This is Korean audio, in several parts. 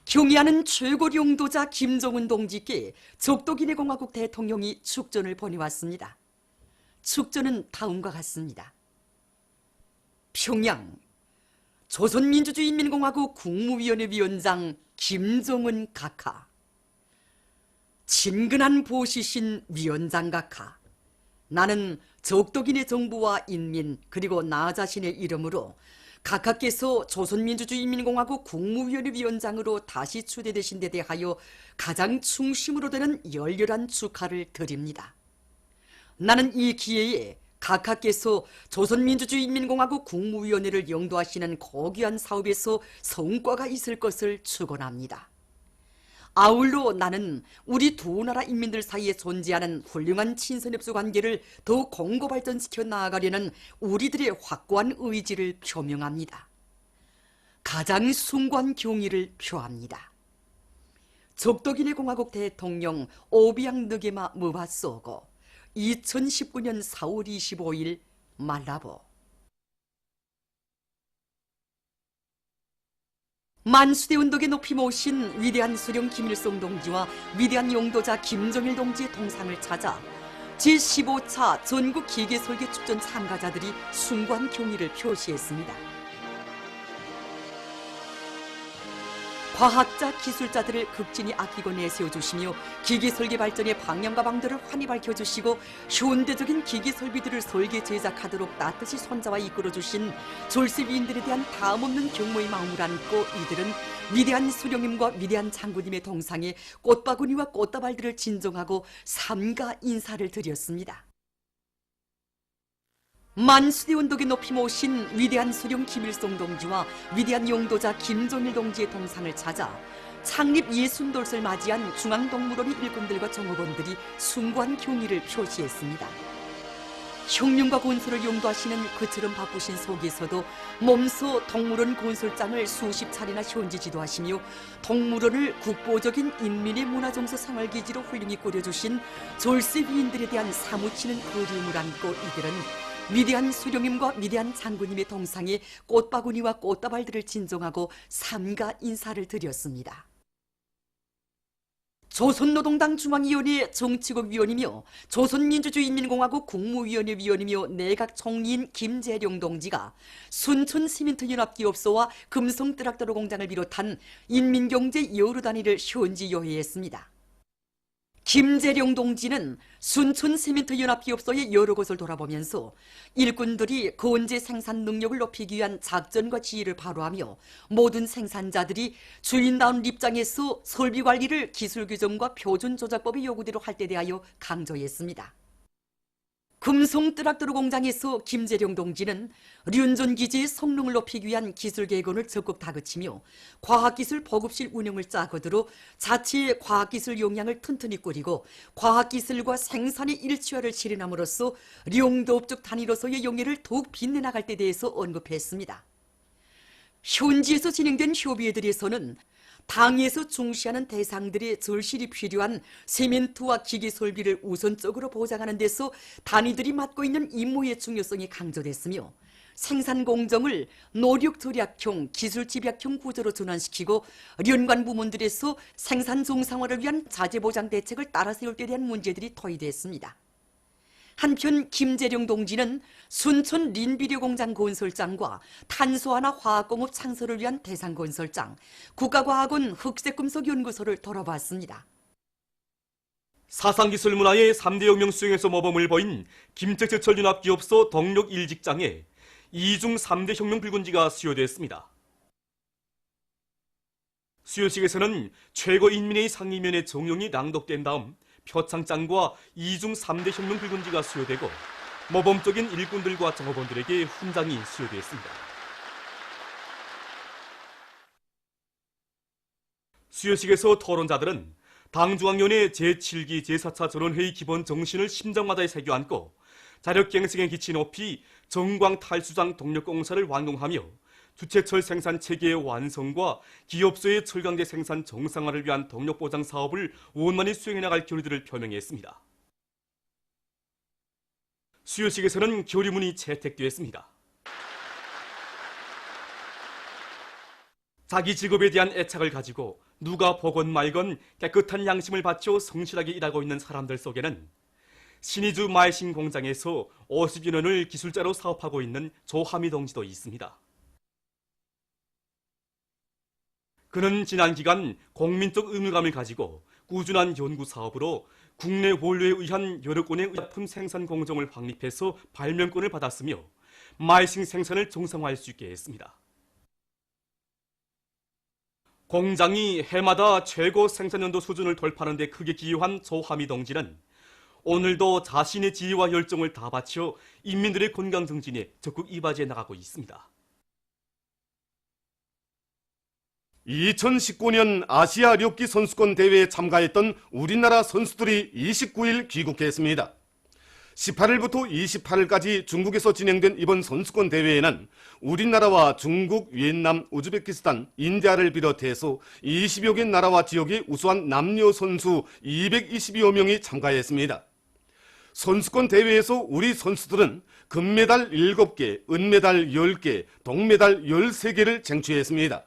경의하는 최고 용도자 김정은 동지께 적도기내공화국 대통령이 축전을 보내왔습니다. 축전은 다음과 같습니다. 평양 조선민주주의인민공화국 국무위원회 위원장 김정은 각하, 친근한 보시신 위원장 각하, 나는 적도기내 정부와 인민 그리고 나 자신의 이름으로 각하께서 조선민주주의인민공화국 국무위원회 위원장으로 다시 추대되신 데 대하여 가장 충심으로 되는 열렬한 축하를 드립니다. 나는 이 기회에 각하께서 조선민주주의인민공화국 국무위원회를 영도하시는 고귀한 사업에서 성과가 있을 것을 축원합니다. 아울러 나는 우리 두 나라 인민들 사이에 존재하는 훌륭한 친선협조 관계를 더욱 공고 발전시켜 나아가려는 우리들의 확고한 의지를 표명합니다. 가장 숭고한 경의를 표합니다. 적도기내공화국 대통령 오비앙 느게마 무바쏘고 2019년 4월 25일 말라보. 만수대 운동에 높이 모신 위대한 수령 김일성 동지와 위대한 용도자 김정일 동지의 동상을 찾아 제15차 전국 기계설계 축전 참가자들이 숭고한 경의를 표시했습니다. 과학자, 기술자들을 극진히 아끼고 내세워주시며 기계설계 발전의 방향과 방도를 환히 밝혀주시고 현대적인 기계설비들을 설계 제작하도록 따뜻이 손잡아 이끌어주신 졸세위인들에 대한 다음없는 경모의 마음을 안고 이들은 위대한 수령님과 위대한 장군님의 동상에 꽃바구니와 꽃다발들을 진정하고 삼가 인사를 드렸습니다. 만수대 운동에 높이 모신 위대한 수령 김일성 동지와 위대한 용도자 김정일 동지의 동상을 찾아 창립 60돌을 맞이한 중앙동물원의 일꾼들과 정업원들이 숭고한 경의를 표시했습니다. 혁명과 건설을 용도하시는 그처럼 바쁘신 속에서도 몸소 동물원 건설장을 수십 차례나 현지 지도하시며 동물원을 국보적인 인민의 문화정서 생활기지로 훌륭히 꾸려주신 졸세위인들에 대한 사무치는 그리움을 안고 이들은 위대한 수령님과 위대한 장군님의 동상에 꽃바구니와 꽃다발들을 진정하고 삼가 인사를 드렸습니다. 조선노동당 중앙위원회 정치국 위원이며 조선민주주의인민공화국 국무위원회 위원이며 내각총리인 김재룡 동지가 순천 시멘트연합기업소와 금성트락터로 공장을 비롯한 인민경제 여러 단위를 현지 요회했습니다. 김재룡 동지는 순천 시멘트연합기업소의 여러 곳을 돌아보면서 일꾼들이 건재 생산 능력을 높이기 위한 작전과 지휘를 바로하며 모든 생산자들이 주인다운 입장에서 설비 관리를 기술 규정과 표준 조작법의 요구대로 할 때 대하여 강조했습니다. 금성 트락터로 공장에서 김재룡 동지는 륜전 기지의 성능을 높이기 위한 기술 개선을 적극 다그치며 과학기술 보급실 운영을 짜거들어 자체의 과학기술 역량을 튼튼히 꾸리고 과학기술과 생산의 일치화를 실현함으로써 룡도업적 단위로서의 영예를 더욱 빛내나갈 때 대해서 언급했습니다. 현지에서 진행된 협의회들에서는 당에서 중시하는 대상들의 절실히 필요한 세멘트와 기계 설비를 우선적으로 보장하는 데서 단위들이 맡고 있는 임무의 중요성이 강조됐으며 생산 공정을 노력 절약형, 기술 집약형 구조로 전환시키고 연관 부문들에서 생산 정상화를 위한 자재 보장 대책을 따라 세울 때 대한 문제들이 토의됐습니다. 한편 김재룡 동지는 순천 린비료공장 건설장과 탄소하나 화학공업 창설을 위한 대상건설장, 국가과학원 흑색금속연구소를 돌아봤습니다. 사상기술 문화의 3대 혁명 수행에서 모범을 보인 김책제철연합기업소 동력 1직장에 이중 3대 혁명 불군지가 수여됐습니다. 수여식에서는 최고인민회의 상임위원회 정령이 낭독된 다음 표창장과 이중 3대 혁명 불군지가 수여되고 모범적인 일꾼들과 정업원들에게 훈장이 수여되었습니다. 수여식에서 토론자들은 당중앙위원회 제7기 제4차 전원회의 기본 정신을 심장마다에 새겨 안고 자력갱생의 기치 높이 정광탈수장 동력공사를 완공하며 주체철 생산 체계의 완성과 기업소의 철강제 생산 정상화를 위한 동력 보장 사업을 원만히 수행해 나갈 결의들을 표명했습니다. 수여식에서는 결의문이 채택되었습니다. 자기 직업에 대한 애착을 가지고 누가 보건 말건 깨끗한 양심을 바쳐 성실하게 일하고 있는 사람들 속에는 신의주 마이싱 공장에서 50여 년을 기술자로 사업하고 있는 조하미 동지도 있습니다. 그는 지난 기간 공민적 의무감을 가지고 꾸준한 연구 사업으로 국내 원료에 의한 여러 건의 의약품 생산 공정을 확립해서 발명권을 받았으며 마이싱 생산을 정상화할 수 있게 했습니다. 공장이 해마다 최고 생산연도 수준을 돌파하는 데 크게 기여한 조하미 동지는 오늘도 자신의 지혜와 열정을 다 바쳐 인민들의 건강 증진에 적극 이바지해 나가고 있습니다. 2019년 아시아 력기 선수권 대회에 참가했던 우리나라 선수들이 29일 귀국했습니다. 18일부터 28일까지 중국에서 진행된 이번 선수권 대회에는 우리나라와 중국, 베트남, 우즈베키스탄, 인디아를 비롯해서 20여 개 나라와 지역의 우수한 남녀 선수 220여 명이 참가했습니다. 선수권 대회에서 우리 선수들은 금메달 7개, 은메달 10개, 동메달 13개를 쟁취했습니다.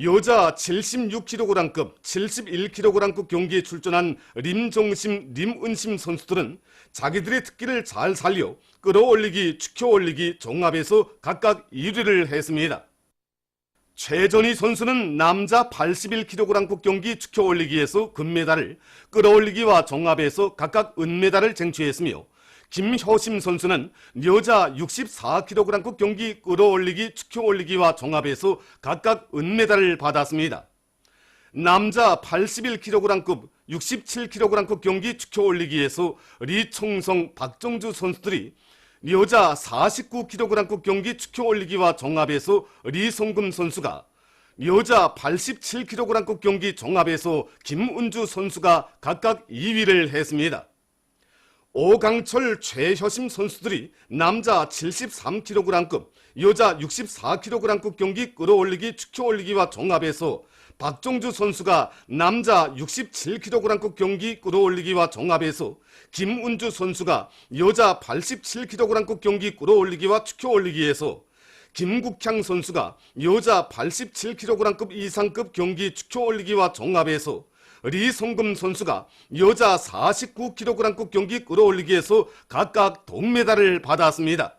여자 76kg급, 71kg급 경기에 출전한 림종심, 림은심 선수들은 자기들의 특기를 잘 살려 끌어올리기, 축혀올리기 종합에서 각각 1위를 했습니다. 최전희 선수는 남자 81kg급 경기 축혀올리기에서 금메달을, 끌어올리기와 종합에서 각각 은메달을 쟁취했으며 김효심 선수는 여자 64kg급 경기 끌어올리기, 축혀올리기와 종합에서 각각 은메달을 받았습니다. 남자 81kg급, 67kg급 경기 축혀올리기에서 리총성, 박정주 선수들이 여자 49kg급 경기 축혀올리기와 종합에서 리성금 선수가, 여자 87kg급 경기 종합에서 김은주 선수가 각각 2위를 했습니다. 오강철, 최효심 선수들이 남자 73kg급, 여자 64kg급 경기 끌어올리기, 축혀올리기와 종합에서 박종주 선수가 남자 67kg급 경기 끌어올리기와 종합에서, 김은주 선수가 여자 87kg급 경기 끌어올리기와 축혀올리기에서, 김국향 선수가 여자 87kg급 이상급 경기 축혀올리기와 종합에서, 리성금 선수가 여자 49kg급 경기 끌어올리기에서 각각 동메달을 받았습니다.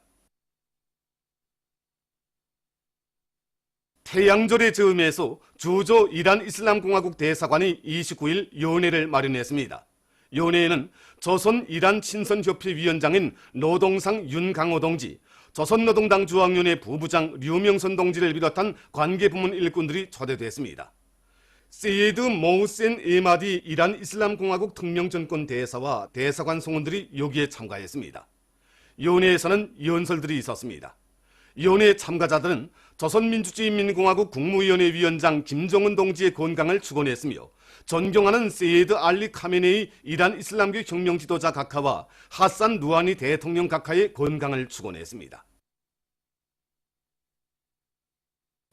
태양절의 즈음에서 주조 이란 이슬람공화국 대사관이 29일 연회를 마련했습니다. 연회에는 조선 이란 친선협회 위원장인 노동상 윤강호 동지, 조선노동당 중앙위원회 부부장 류명선 동지를 비롯한 관계부문 일꾼들이 초대됐습니다. 세이드 모우센 에마디 이란 이슬람공화국 특명전권 대사와 대사관 성원들이 여기에 참가했습니다. 연회에서는 연설들이 있었습니다. 연회 참가자들은 조선민주주의인민공화국 국무위원회 위원장 김정은 동지의 건강을 축원했으며 존경하는 세이드 알리 카메네이 이란 이슬람교 혁명 지도자 각하와 하산 루하니 대통령 각하의 건강을 축원했습니다.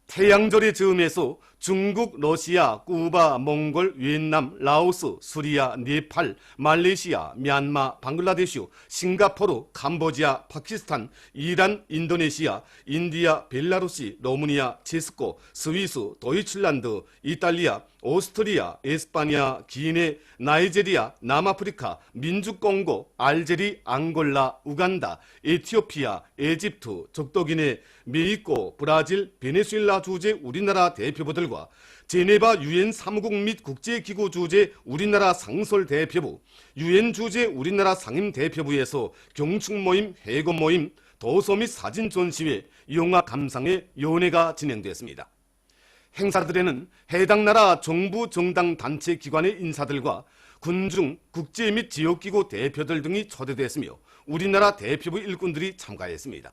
태양절의 즈음에서 중국, 러시아, 쿠바, 몽골, 베트남, 라오스, 수리아, 네팔, 말레이시아, 미얀마, 방글라데시, 싱가포르, 캄보디아, 파키스탄, 이란, 인도네시아, 인디아, 벨라루시, 로마니아, 체스코, 스위스, 도이칠란드, 이탈리아, 오스트리아, 에스파냐, 기네, 나이제리아, 남아프리카, 민주공고, 알제리, 앙골라, 우간다, 에티오피아, 에집트, 적도기네, 메xi코, 브라질, 베네수엘라 주재 우리나라 대표부들과 제네바 유엔 사무국 및 국제기구 주재 우리나라 상설 대표부, 유엔 주재 우리나라 상임 대표부에서 경축 모임, 회고 모임, 도서 및 사진 전시회, 영화 감상회, 연회가 진행됐습니다. 행사들에는 해당 나라 정부, 정당, 단체 기관의 인사들과 군중, 국제 및 지역기구 대표들 등이 초대됐으며 우리나라 대표부 일꾼들이 참가했습니다.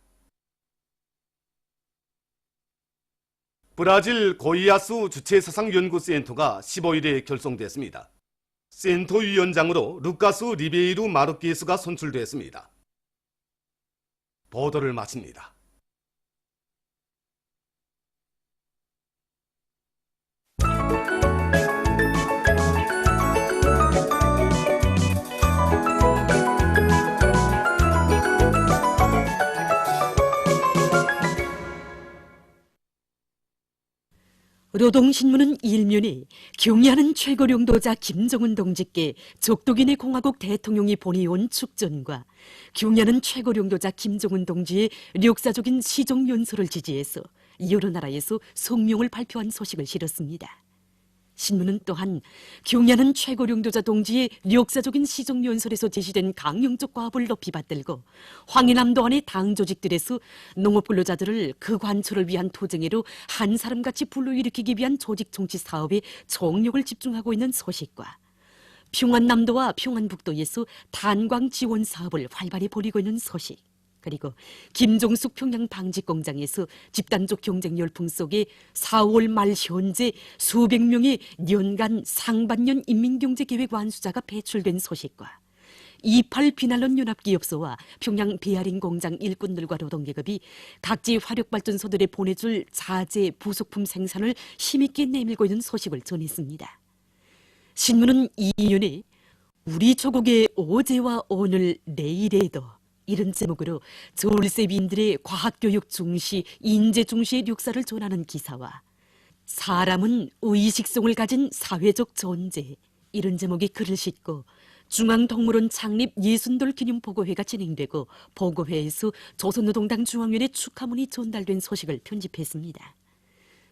브라질 고이아수 주체사상연구센터가 15일에 결성됐습니다. 센터 위원장으로 루카스 리베이루 마르케스가 선출됐습니다. 보도를 마칩니다. 노동신문은 일면에 경의하는 최고령도자 김정은 동지께 적도기내 공화국 대통령이 보내온 축전과 경의하는 최고령도자 김정은 동지의 역사적인 시종연설을 지지해서 여러 나라에서 성명을 발표한 소식을 실었습니다. 신문은 또한 경의하는 최고령도자 동지의 역사적인 시종연설에서 제시된 강령적 과업을 높이 받들고 황해남도 안의 당 조직들에서 농업근로자들을 그 관철을 위한 투쟁으로 한 사람같이 불러일으키기 위한 조직 정치 사업에 정력을 집중하고 있는 소식과 평안남도와 평안북도에서 탄광 지원 사업을 활발히 벌이고 있는 소식, 그리고 김종숙 평양 방직공장에서 집단적 경쟁 열풍 속에 4월 말 현재 수백 명의 연간 상반년 인민경제계획 완수자가 배출된 소식과 28 비난론 연합기업소와 평양 베어링 공장 일꾼들과 노동계급이 각지 화력발전소들에 보내줄 자재 부속품 생산을 힘있게 내밀고 있는 소식을 전했습니다. 신문은 이면에 우리 조국의 어제와 오늘 내일에도 이런 제목으로 졸세비인들의 과학교육 중시, 인재 중시의 역사를 전하는 기사와 사람은 의식성을 가진 사회적 존재, 이런 제목의 글을 싣고 중앙동물원 창립 60돌 기념보고회가 진행되고 보고회에서 조선노동당 중앙위원회 축하문이 전달된 소식을 편집했습니다.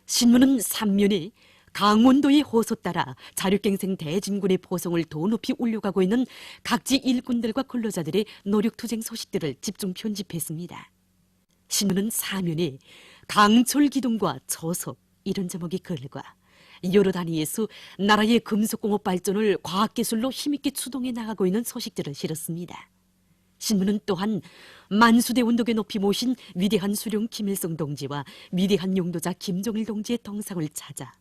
신문은 3면에 강원도의 호소 따라 자력갱생 대진군의 보성을 더 높이 올려가고 있는 각지 일꾼들과 근로자들의 노력투쟁 소식들을 집중 편집했습니다. 신문은 4면에 강철 기둥과 저속, 이런 제목의 글과 여러 단위에서 나라의 금속공업 발전을 과학기술로 힘있게 추동해 나가고 있는 소식들을 실었습니다. 신문은 또한 만수대 운동에 높이 모신 위대한 수령 김일성 동지와 위대한 용도자 김정일 동지의 동상을 찾아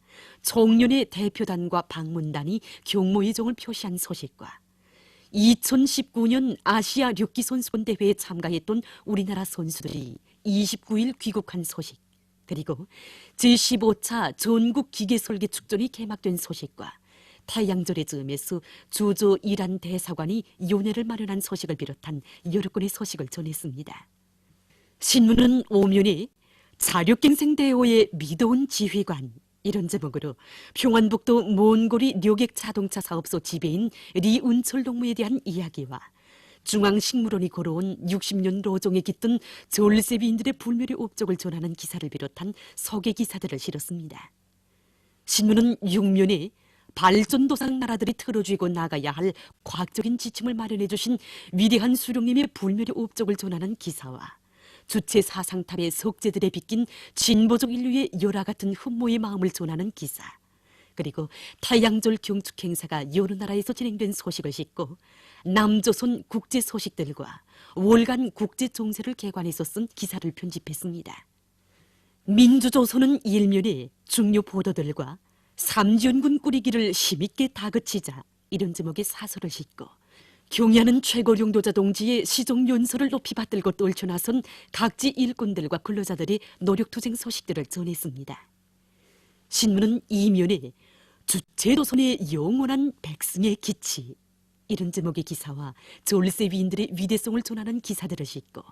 총련의 대표단과 방문단이 경모의정을 표시한 소식과 2019년 아시아 륙기 선수권 대회에 참가했던 우리나라 선수들이 29일 귀국한 소식, 그리고 제15차 전국 기계설계 축전이 개막된 소식과 태양절의 즈음에서 주조 이란 대사관이 연회를 마련한 소식을 비롯한 여러 건의 소식을 전했습니다. 신문은 오면에 자력갱생 대호의 미도운 지휘관, 이런 제목으로 평안북도 몬고리 료객 자동차 사업소 지배인 리운철 동무에 대한 이야기와 중앙식물원이 걸어온 60년 노정에 깃든 졸세비인들의 불멸의 업적을 전하는 기사를 비롯한 소개 기사들을 실었습니다. 신문은 6면에 발전도상 나라들이 틀어쥐고 나가야 할 과학적인 지침을 마련해 주신 위대한 수령님의 불멸의 업적을 전하는 기사와 주체 사상탈의 석재들에 빗긴 진보적 인류의 열화 같은 흠모의 마음을 전하는 기사, 그리고 태양절 경축 행사가 여러 나라에서 진행된 소식을 싣고 남조선 국제 소식들과 월간 국제 정세를 개관해서 쓴 기사를 편집했습니다. 민주조선은 일면에 중요 보도들과 삼지연군 꾸리기를 힘있게 다그치자, 이런 제목의 사설을 싣고 경의하는 최고령도자 동지의 시종연설을 높이 받들고 떨쳐나선 각지 일꾼들과 근로자들의 노력투쟁 소식들을 전했습니다. 신문은 이면에 주체도선의 영원한 백승의 기치, 이런 제목의 기사와 졸세비인들의 위대성을 전하는 기사들을 싣고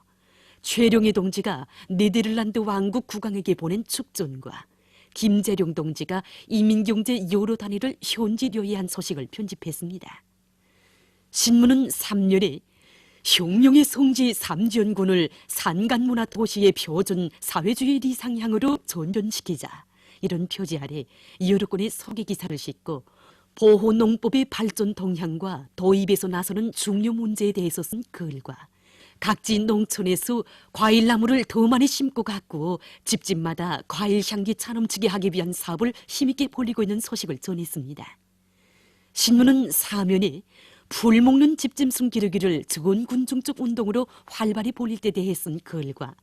최룡해 동지가 네덜란드 왕국 국왕에게 보낸 축전과 김재룡 동지가 이민경제 여러 단위를 현지 료해한 소식을 편집했습니다. 신문은 3년에 혁명의 성지 삼지연군을 산간문화 도시의 표준 사회주의 리상향으로 전전시키자, 이런 표지 아래 여러 건의 소개 기사를 싣고 보호농법의 발전 동향과 도입에서 나서는 중요 문제에 대해서 쓴 글과 각지 농촌에서 과일나무를 더 많이 심고 가꾸어 집집마다 과일 향기 차넘치게 하기 위한 사업을 힘있게 벌이고 있는 소식을 전했습니다. 신문은 4면에 풀 먹는 집짐승 기르기를 전군중적 운동으로 활발히 벌일 때 대해 쓴 글과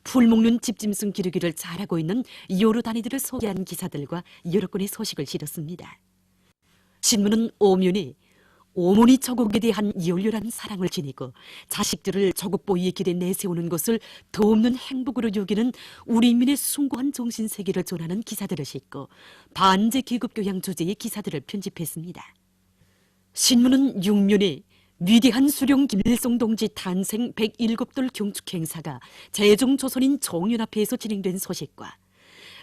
풀 먹는 집짐승 기르기를 잘하고 있는 여러 단위들을 소개한 기사들과 여러 건의 소식을 실었습니다. 신문은 5면에 어머니 조국에 대한 열렬한 사랑을 지니고 자식들을 조국 보위의 길에 내세우는 것을 더없는 행복으로 여기는 우리 인민의 숭고한 정신세계를 전하는 기사들을 싣고 반제 계급교양 주제의 기사들을 편집했습니다. 신문은 6면에 위대한 수령 김일성 동지 탄생 107돌 경축 행사가 제종조선인 종연합회에서 진행된 소식과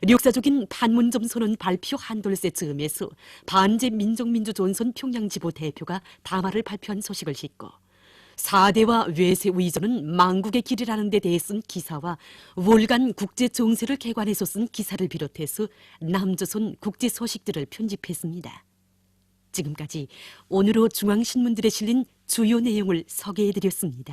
역사적인 판문점 선언 발표 한돌세 즈음에서 반제 민족민주존선 평양지부 대표가 담화를 발표한 소식을 싣고 사대와 외세 의존은 망국의 길이라는 데 대해 쓴 기사와 월간 국제 정세를 개관해서 쓴 기사를 비롯해서 남조선 국제 소식들을 편집했습니다. 지금까지 오늘호 중앙신문들에 실린 주요 내용을 소개해드렸습니다.